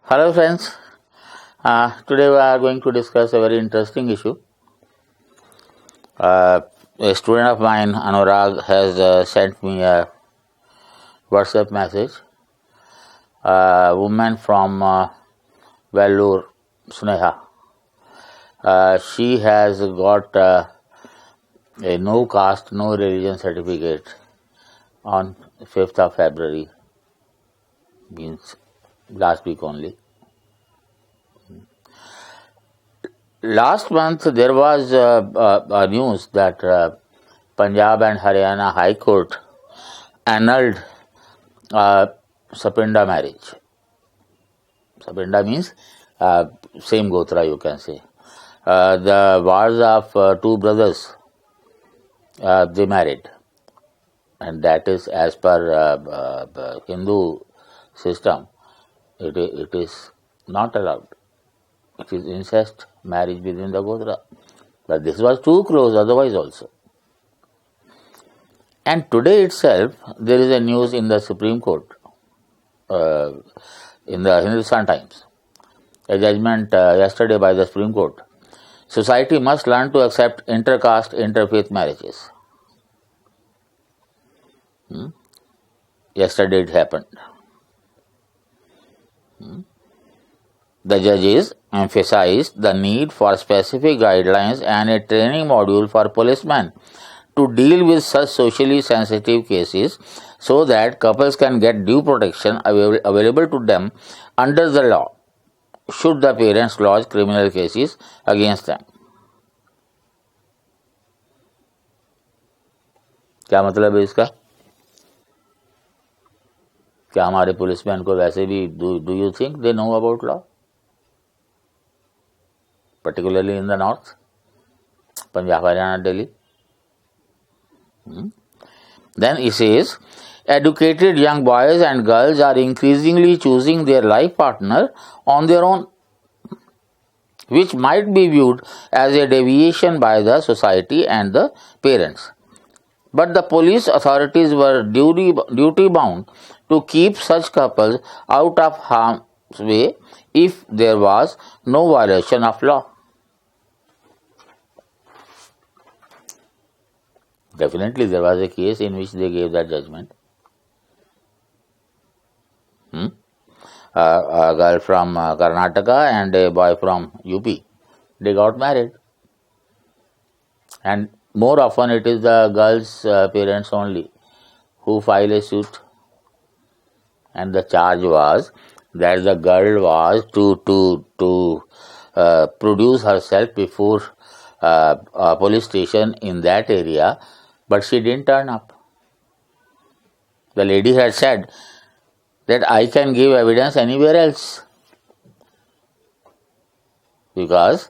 Hello friends, today we are going to discuss a very interesting issue. A student of mine, Anurag, has sent me a WhatsApp message. A woman from Vellore, Sneha, she has got a no caste, no religion certificate on 5th of February, means last week only. Last month there was a news that Punjab and Haryana High Court annulled Sapinda marriage. Sapinda means same Gotra, you can say. The wars of two brothers, they married, and that is as per Hindu system. It is not allowed. It is incest marriage within the Gotra. But this was too close otherwise also. And today itself, there is a news in the Supreme Court, in the Hindustan Times, a judgment yesterday by the Supreme Court. Society must learn to accept intercaste, interfaith marriages. Yesterday it happened. The judges emphasized the need for specific guidelines and a training module for policemen to deal with such socially sensitive cases so that couples can get due protection available to them under the law should the parents lodge criminal cases against them. क्या मतलब है इसका? क्या हमारे policeman को वैसे भी do you think they know about law? Particularly in the north, Punjab, Haryana, Delhi. Then he says, educated young boys and girls are increasingly choosing their life partner on their own, which might be viewed as a deviation by the society and the parents. But the police authorities were duty bound to keep such couples out of harm's way if there was no violation of law. Definitely there was a case in which they gave that judgment. A girl from Karnataka and a boy from UP, they got married. And more often it is the girl's parents only who file a suit. And the charge was that the girl was to produce herself before a police station in that area, but she didn't turn up. The lady had said that I can give evidence anywhere else, because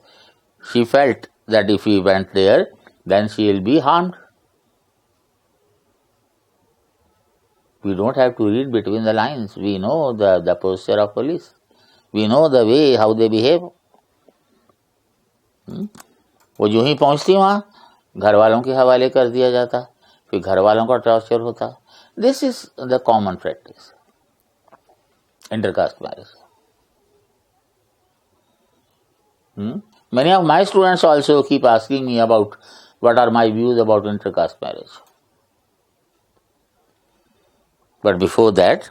she felt that if he went there, then she will be harmed. We don't have to read between the lines. We know the posture of police. We know the way how they behave. वो जो ही पहुंचती वहाँ घर वालों के हवाले कर दिया जाता, फिर घर वालों का टॉर्चर होता. This is the common practice, intercaste marriage. Many of my students also keep asking me about what are my views about intercaste marriage. But before that,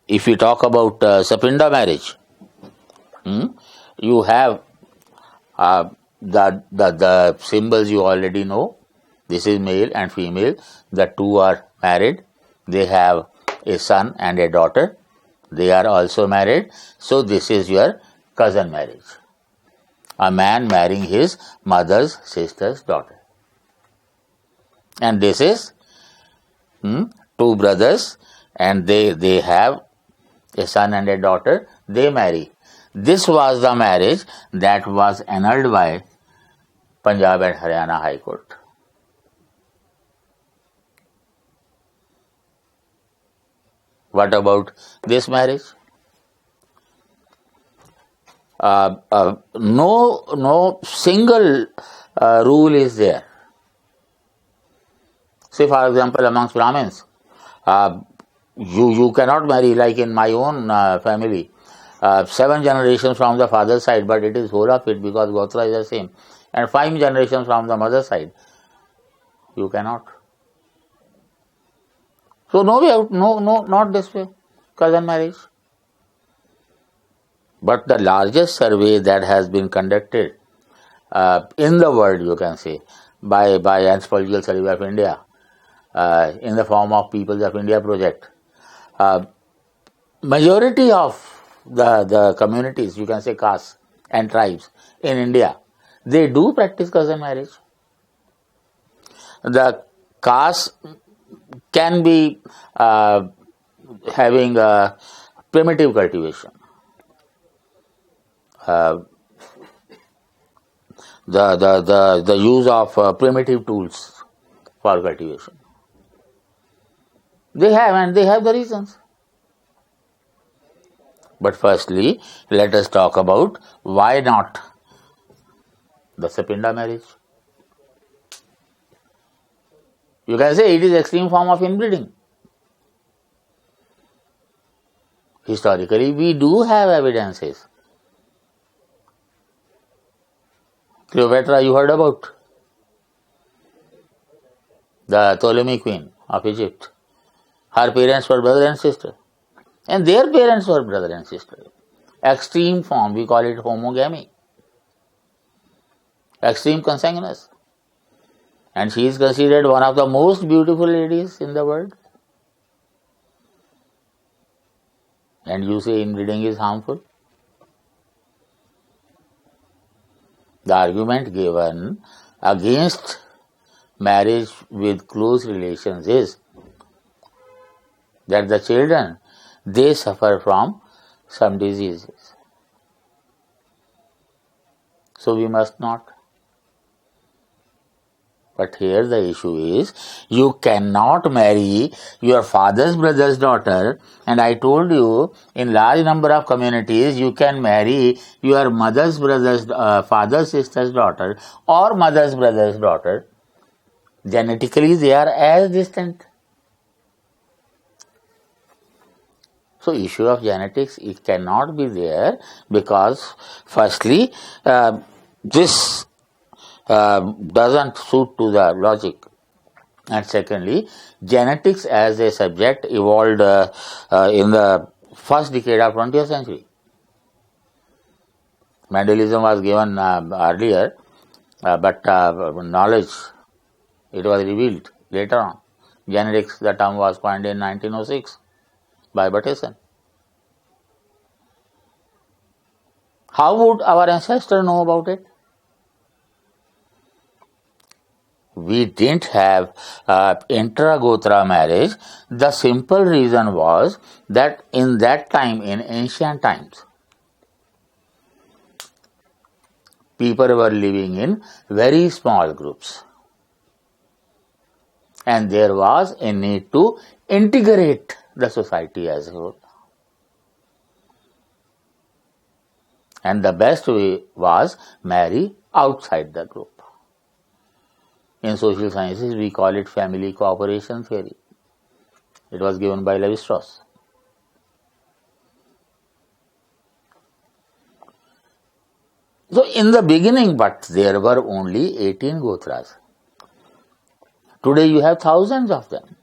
if we talk about Sapinda marriage, you have the symbols you already know. This is male and female. The two are married. They have a son and a daughter. They are also married. So this is your cousin marriage. A man marrying his mother's sister's daughter. And this is two brothers, and they have a son and a daughter. They marry. This was the marriage that was annulled by Punjab and Haryana High Court. What about this marriage? No single rule is there. Say, for example, amongst Brahmins, you cannot marry, like in my own family. 7 generations from the father's side, but it is whole of it because Gotra is the same, and 5 generations from the mother's side, you cannot. So no way out, no, not this way, cousin marriage. But the largest survey that has been conducted in the world, you can say, by Anthropological Survey of India, in the form of Peoples of India project, majority of the communities, you can say castes and tribes in India, they do practice cousin marriage. The caste can be having a primitive cultivation. The use of primitive tools for cultivation. They have, and they have the reasons. But firstly, let us talk about why not the Sapinda marriage. You can say it is extreme form of inbreeding. Historically, we do have evidences. Cleopatra, you heard about the Ptolemy queen of Egypt. Her parents were brother and sister, and their parents were brother and sister. Extreme form, we call it homogamy. Extreme consanguinous. And she is considered one of the most beautiful ladies in the world. And you say inbreeding is harmful? The argument given against marriage with close relations is that the children, they suffer from some diseases. So we must not. But here the issue is, you cannot marry your father's brother's daughter, and I told you in large number of communities you can marry your mother's brother's father's sister's daughter or mother's brother's daughter. Genetically they are as distant. So issue of genetics, it cannot be there because firstly this doesn't suit to the logic, and secondly genetics as a subject evolved in the first decade of 20th century. Mendelism was given earlier, but knowledge, it was revealed later on. Genetics, the term was coined in 1906 by Bateson. How would our ancestor know about it? We didn't have intra-Gotra marriage. The simple reason was that in that time, in ancient times, people were living in very small groups. And there was a need to integrate the society as a whole. And the best way was marry outside the group. In social sciences, we call it family cooperation theory. It was given by Levi-Strauss. So in the beginning, but there were only 18 Gotras. Today you have thousands of them.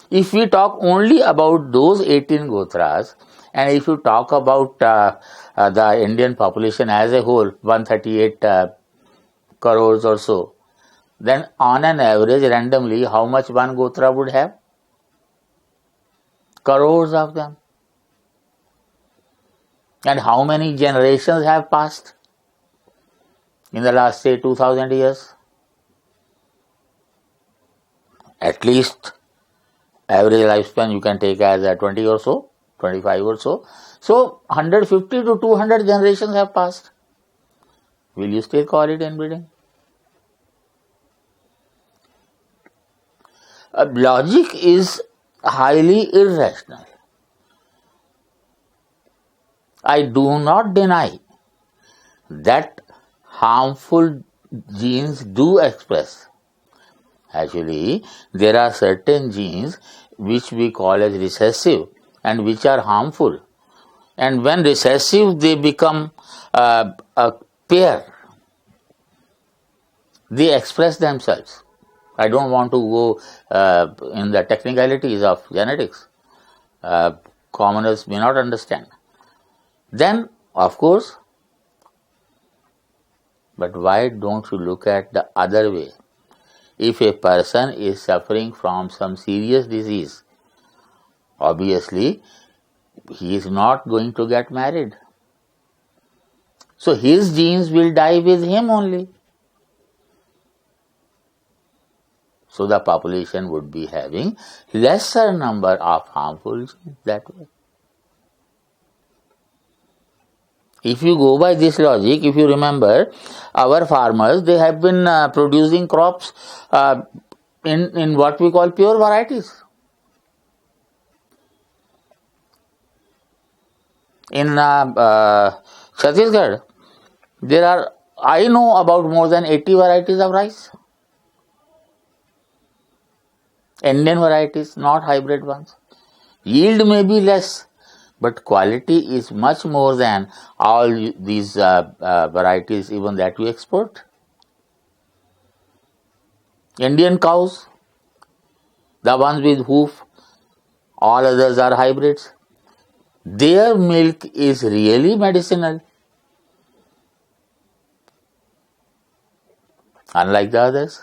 If we talk only about those 18 Gotras, and if you talk about the Indian population as a whole, 138 crores or so, then on an average, randomly, how much one Gotra would have? Crores of them. And how many generations have passed in the last, say, 2000 years? At least average lifespan you can take as 20 or so, 25 or so. So 150 to 200 generations have passed. Will you still call it inbreeding? Logic is highly irrational. I do not deny that harmful genes do express. Actually, there are certain genes which we call as recessive and which are harmful. and when recessive they become a pair, they express themselves. I don't want to go in the technicalities of genetics. Commoners may not understand. Then, of course, but why don't you look at the other way? If a person is suffering from some serious disease, obviously he is not going to get married. So his genes will die with him only. So the population would be having lesser number of harmful genes that way. If you go by this logic, if you remember, our farmers, they have been producing crops in what we call pure varieties. In Chhattisgarh, I know about more than 80 varieties of rice. Indian varieties, not hybrid ones. Yield may be less, but quality is much more than all these varieties even that we export. Indian cows, the ones with hoof, all others are hybrids. Their milk is really medicinal, unlike the others.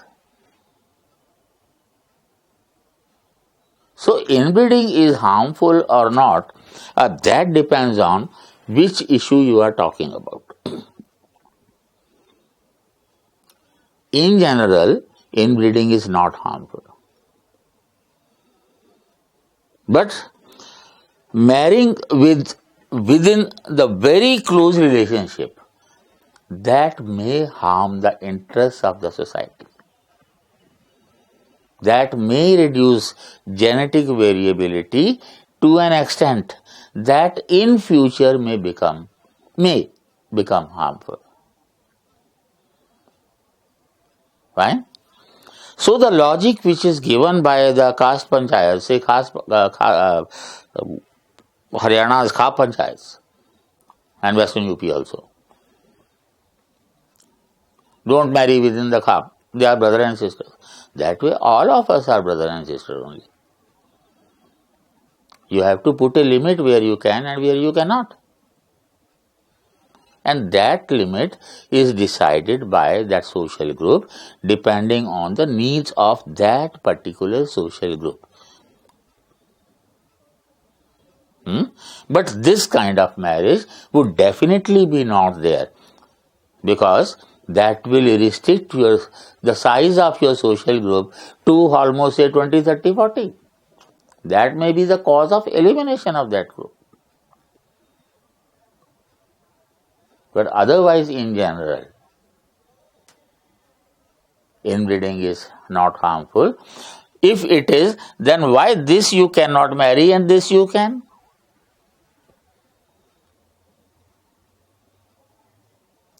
So inbreeding is harmful or not, that depends on which issue you are talking about. In general, inbreeding is not harmful. But marrying within the very close relationship, that may harm the interests of the society. That may reduce genetic variability to an extent that in future may become harmful. Fine? So the logic which is given by the caste panchayat, say Haryana's Khap panchayats and Western UP also, don't marry within the Khap, they are brother and sister. That way all of us are brother and sister only. You have to put a limit where you can and where you cannot. And that limit is decided by that social group depending on the needs of that particular social group. But this kind of marriage would definitely be not there, because that will restrict the size of your social group to almost say 20, 30, 40. That may be the cause of elimination of that group. But otherwise, in general, inbreeding is not harmful. If it is, then why this you cannot marry and this you can?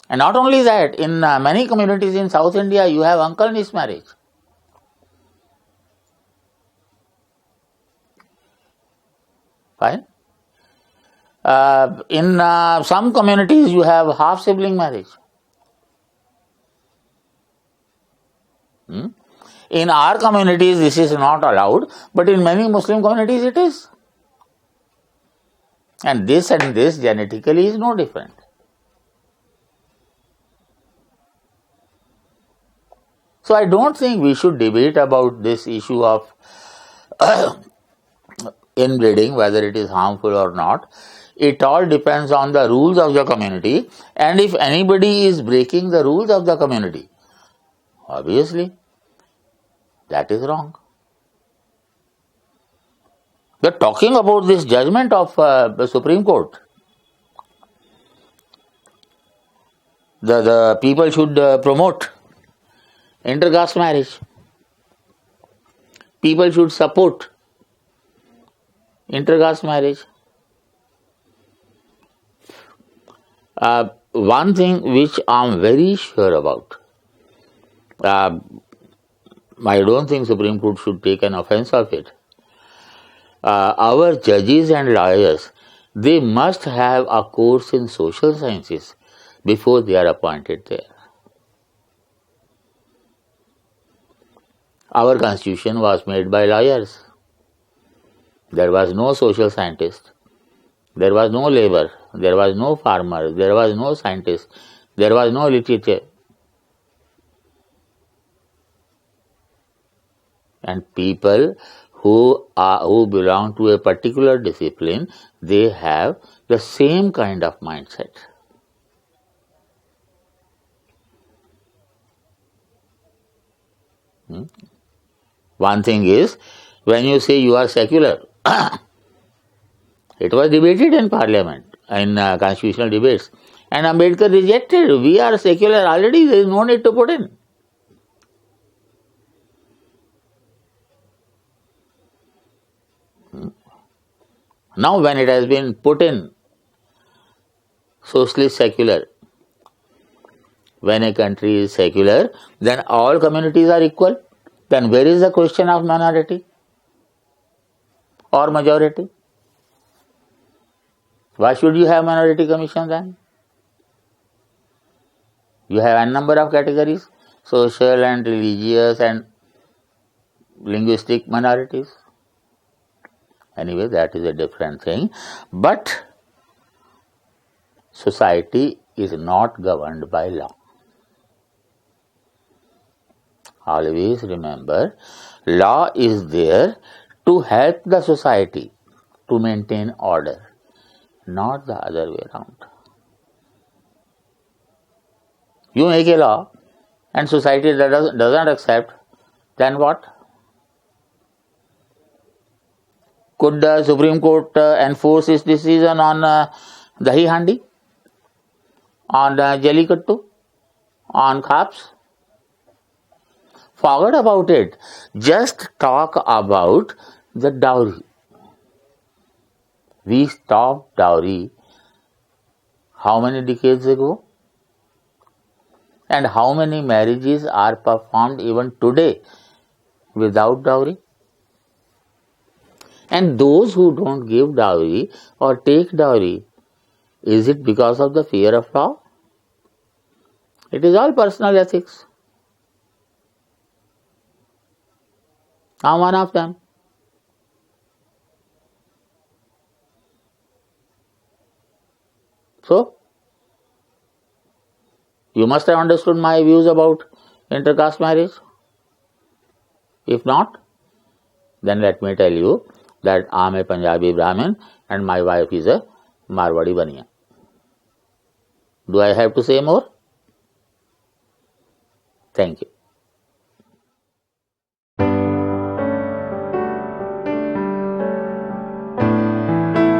And not only that, in many communities in South India, you have uncle-niece marriage. Fine. In some communities, you have half-sibling marriage. In our communities, this is not allowed, but in many Muslim communities, it is. And this genetically is no different. So I don't think we should debate about this issue of inbreeding, whether it is harmful or not. It all depends on the rules of the community, and if anybody is breaking the rules of the community, obviously that is wrong. We are talking about this judgment of the Supreme Court. The people should promote intercaste marriage. People should support intercaste marriage. One thing which I am very sure about, I don't think Supreme Court should take an offense of it. Our judges and lawyers, they must have a course in social sciences before they are appointed there. Our constitution was made by lawyers. There was no social scientist. There was no labor. There was no farmer. There was no scientist. There was no literature. And people who belong to a particular discipline, they have the same kind of mindset. One thing is, when you say you are secular, it was debated in parliament, in constitutional debates, and Ambedkar rejected. We are secular already, there is no need to put in. Now when it has been put in, socialist secular, when a country is secular, then all communities are equal. Then where is the question of minority or majority? Why should you have minority commission then? You have a number of categories, social and religious and linguistic minorities. Anyway, that is a different thing. But society is not governed by law. Always remember, law is there to help the society to maintain order, not the other way around. You make a law and society doesn't accept, then what? Could the Supreme Court enforce its decision on Dahi Handi, on Jallikattu, on Khaps? Forget about it. Just talk about the dowry. We stopped dowry how many decades ago? And how many marriages are performed even today without dowry? And those who don't give dowry or take dowry, is it because of the fear of law? It is all personal ethics. I'm one of them. So, you must have understood my views about intercaste marriage. If not, then let me tell you that I am a Punjabi Brahmin and my wife is a Marwadi Baniya. Do I have to say more? Thank you.